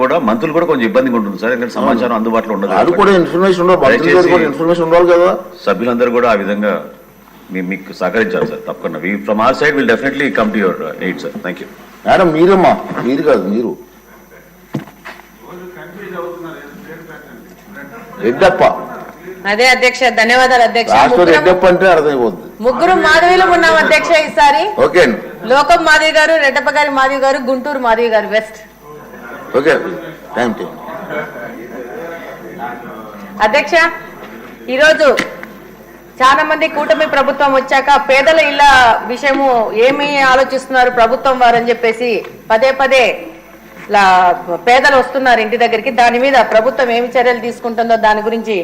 కూడా మంత్రులు కూడా కొంచెం ఇబ్బందిగా ఉంటుంది సార్, ఎందుకంటే సమాచారం అందుబాటులో ఉండదు. అది కూడా ఇన్ఫర్మేషన్ ఉండాలి కదా. సభ్యులందరూ కూడా ఆ విధంగా మీకు సహకరించాలి సార్. తప్పకుండా from our side will definitely come to your aid sir. Thank you madam. మీరమ్మా, మీరు కాదు, మీరు రెడ్డప్ప. అదే అధ్యక్ష, ధన్యవాదాలు అధ్యక్ష. రెడ్డప్ప అంటే అర్థమైపోతుంది. ముగ్గురు మాధవిలో ఉన్నాం అధ్యక్ష ఈసారి. ఓకే. లోకం మాధవి గారు, రెడ్డప్ప గారి మాధవి గారు, గుంటూరు మాధవి గారు వెస్ట్. ఓకే, థ్యాంక్ యూ అధ్యక్ష. ఈరోజు చాలా మంది కూటమి ప్రభుత్వం వచ్చాక పేదల ఇళ్ల విషయము ఏమి ఆలోచిస్తున్నారు ప్రభుత్వం వారని చెప్పేసి పదే పదే పేదలు వస్తున్నారు ఇంటి దగ్గరికి. దాని మీద ప్రభుత్వం ఏమి చర్యలు తీసుకుంటుందో దాని గురించి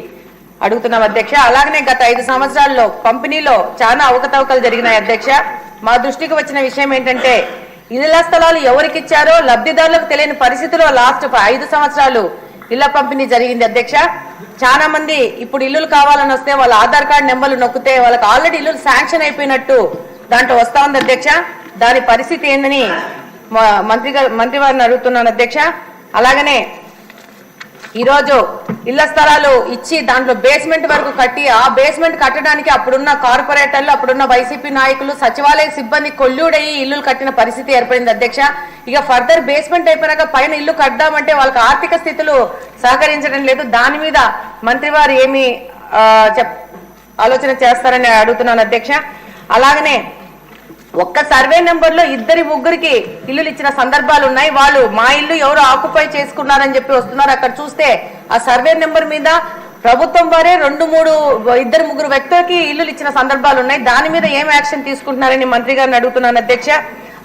అడుగుతున్నాం అధ్యక్ష. అలాగనే గత 5 సంవత్సరాల్లో పంపిణీలో చాలా అవకతవకలు జరిగినాయి అధ్యక్ష. మా దృష్టికి వచ్చిన విషయం ఏంటంటే ఇళ్ల స్థలాలు ఎవరికి ఇచ్చారో లబ్ధిదారులకు తెలియని పరిస్థితిలో లాస్ట్ 5 సంవత్సరాలు ఇళ్ల పంపిణీ జరిగింది అధ్యక్ష. చాలా మంది ఇప్పుడు ఇల్లులు కావాలని వస్తే వాళ్ళ ఆధార్ కార్డు నెంబర్లు నొక్కితే వాళ్ళకి ఆల్రెడీ ఇల్లులు శాంక్షన్ అయిపోయినట్టు దాంట్లో వస్తా ఉంది అధ్యక్ష. దాని పరిస్థితి ఏందని మంత్రి వారిని అడుగుతున్నాను అధ్యక్ష. అలాగనే ఈరోజు ఇళ్ల స్థలాలు ఇచ్చి దాంట్లో బేస్మెంట్ వరకు కట్టి ఆ బేస్మెంట్ కట్టడానికి అప్పుడున్న కార్పొరేటర్లు, అప్పుడున్న వైసీపీ నాయకులు, సచివాలయ సిబ్బంది కొల్లుడయ్యి ఇల్లులు కట్టిన పరిస్థితి ఏర్పడింది అధ్యక్ష. ఇక ఫర్దర్ బేస్మెంట్ అయిపోయినాక పైన ఇల్లు కడదామంటే వాళ్ళకి ఆర్థిక స్థితులు సహకరించడం లేదు. దాని మీద మంత్రి వారు ఏమి ఆలోచన చేస్తారని అడుగుతున్నాను అధ్యక్ష. అలాగనే ఒక్క సర్వే నెంబర్ లో 2-3 ఇల్లులు ఇచ్చిన సందర్భాలు ఉన్నాయి. వాళ్ళు మా ఇల్లు ఎవరు ఆక్యుపై చేసుకున్నారని చెప్పి వస్తున్నారు. అక్కడ చూస్తే ఆ సర్వే నెంబర్ మీద ప్రభుత్వం వారే 2-3 వ్యక్తులకి ఇల్లులు ఇచ్చిన సందర్భాలు ఉన్నాయి. దాని మీద ఏం యాక్షన్ తీసుకుంటున్నారని మంత్రి గారిని అడుగుతున్నాను అధ్యక్ష.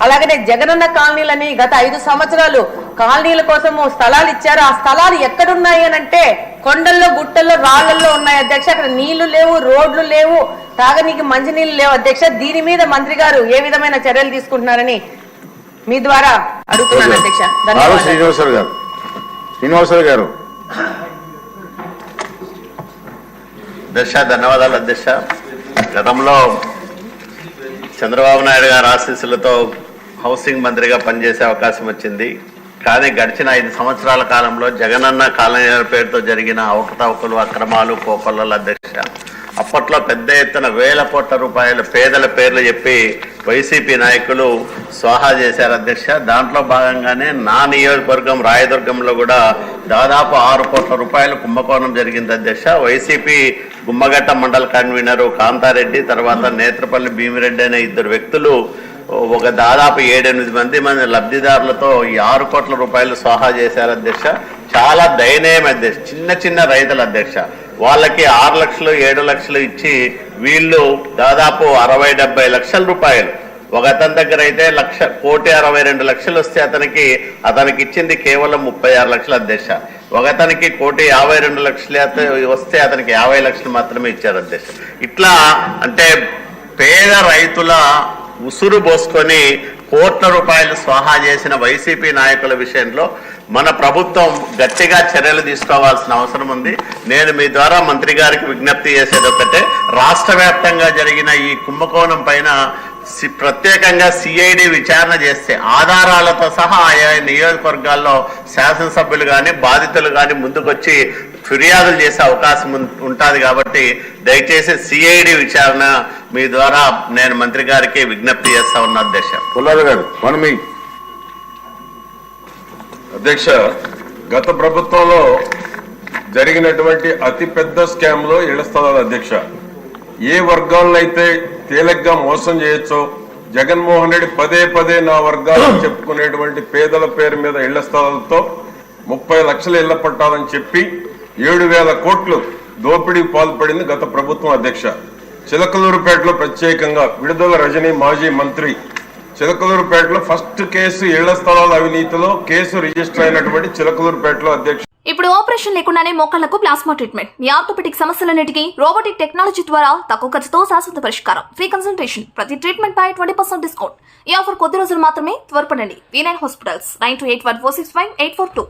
అలాగనే జగనన్న కాలనీలని గత 5 సంవత్సరాలు కాలనీల కోసము స్థలాలు ఇచ్చారు. ఆ స్థలాలు ఎక్కడున్నాయి అని అంటే కొండల్లో, గుట్టల్లో, రాళ్లలో ఉన్నాయి అధ్యక్ష. అక్కడ నీళ్లు లేవు, రోడ్లు లేవు, తాగనీకి మంచినీళ్ళు లేవు అధ్యక్ష. దీని మీద మంత్రి గారు ఏ విధమైన చర్యలు తీసుకుంటున్నారని మీ ద్వారా అడుగుతున్నాను అధ్యక్ష. శ్రీనివాసరావు గారు. ధన్యవాదాలు అధ్యక్ష. గతంలో చంద్రబాబు నాయుడు గారి ఆశీస్సులతో హౌసింగ్ మంత్రిగా పనిచేసే అవకాశం వచ్చింది. కానీ గడిచిన 5 సంవత్సరాల కాలంలో జగనన్న కాలనీల పేరుతో జరిగిన అవకతవకలు, అక్రమాలు, కోకొల్లల అధ్యక్ష. అప్పట్లో పెద్ద ఎత్తున వేల కోట్ల రూపాయల పేదల పేర్లు చెప్పి వైసీపీ నాయకులు స్వాహా చేశారు అధ్యక్ష. దాంట్లో భాగంగానే నా నియోజకవర్గం రాయదుర్గంలో కూడా దాదాపు 6 కోట్ల రూపాయల కుంభకోణం జరిగింది అధ్యక్ష. వైసీపీ గుమ్మగట్ట మండల కన్వీనరు కాంతారెడ్డి, తర్వాత నేత్రపల్లి భీమిరెడ్డి అనే 2 వ్యక్తులు ఒక దాదాపు 7-8 మంది లబ్ధిదారులతో ఈ 6 కోట్ల రూపాయలు స్వాహా చేశారు అధ్యక్ష. చాలా దయనీయం అధ్యక్ష. చిన్న రైతుల అధ్యక్ష, వాళ్ళకి 6 లక్షలు 7 లక్షలు ఇచ్చి వీళ్ళు దాదాపు 60-70 లక్షల రూపాయలు, ఒక అతని దగ్గర అయితే 1,62,00,000 వస్తే అతనికి ఇచ్చింది కేవలం 36 లక్షలు అధ్యక్ష. ఒక అతనికి 1,52,00,000 వస్తే అతనికి 50 లక్షలు మాత్రమే ఇచ్చారు అధ్యక్ష. ఇట్లా అంటే పేద రైతుల ఉసురు పోసుకొని కోట్ల రూపాయలు స్వాహా చేసిన వైసీపీ నాయకుల విషయంలో మన ప్రభుత్వం గట్టిగా చర్యలు తీసుకోవాల్సిన అవసరం ఉంది. నేను మీ ద్వారా మంత్రి గారికి విజ్ఞప్తి చేసేది ఒకటే, రాష్ట్ర వ్యాప్తంగా జరిగిన ఈ కుంభకోణం పైన ప్రత్యేకంగా సిఐడి విచారణ చేస్తే ఆధారాలతో సహా ఆయా నియోజకవర్గాల్లో శాసనసభ్యులు కానీ బాధితులు కానీ ముందుకొచ్చి ఫిర్యాదులు చేసే అవకాశం ఉంటుంది. కాబట్టి దయచేసి సిఐడి విచారణ మీ ద్వారా నేను మంత్రి గారికి విజ్ఞప్తి చేస్తా ఉన్నా అధ్యక్ష. అధ్యక్ష, గత ప్రభుత్వంలో జరిగినటువంటి అతిపెద్ద స్కామ్ లో ఇళ్ల స్థలాలు అధ్యక్ష. ఏ వర్గాలను అయితే తేలిగ్గా మోసం చేయొచ్చో జగన్మోహన్ రెడ్డి పదే నా వర్గాలను చెప్పుకునేటువంటి పేదల పేరు మీద ఇళ్ల స్థలాలతో 30 లక్షల ఇళ్ల పట్టాలని చెప్పి 7,000 కోట్లు దోపిడీకి పాల్పడింది గత ప్రభుత్వం అధ్యక్ష. చిలకలూరుపేటలో ప్రత్యేకంగా విడుదల రజనీ మాజీ మంత్రి చిలకలూరుపేటలో ఫస్ట్ కేసు ఇళ్ల స్థలాల అవినీతిలో కేసు రిజిస్టర్ అయినటువంటి చిలకలూరుపేటలో అధ్యక్ష. ఇప్పుడు ఆపరేషన్ లేకుండానే మోకాళ్లకు ప్లాస్మా ట్రీట్మెంట్. మీ ఆర్థోపెటిక్ సమస్యలన్నిటికీ రోబోటిక్ టెక్నాలజీ ద్వారా తక్కువ ఖర్చుతో శాశ్వత పరిష్కారం. Free consultation. ప్రతి ట్రీట్మెంట్ పై 20% డిస్కౌంట్. ఈ ఆఫర్ కొద్ది రోజులు మాత్రమే. త్వరపడండి. V9 hospitals 9281465842.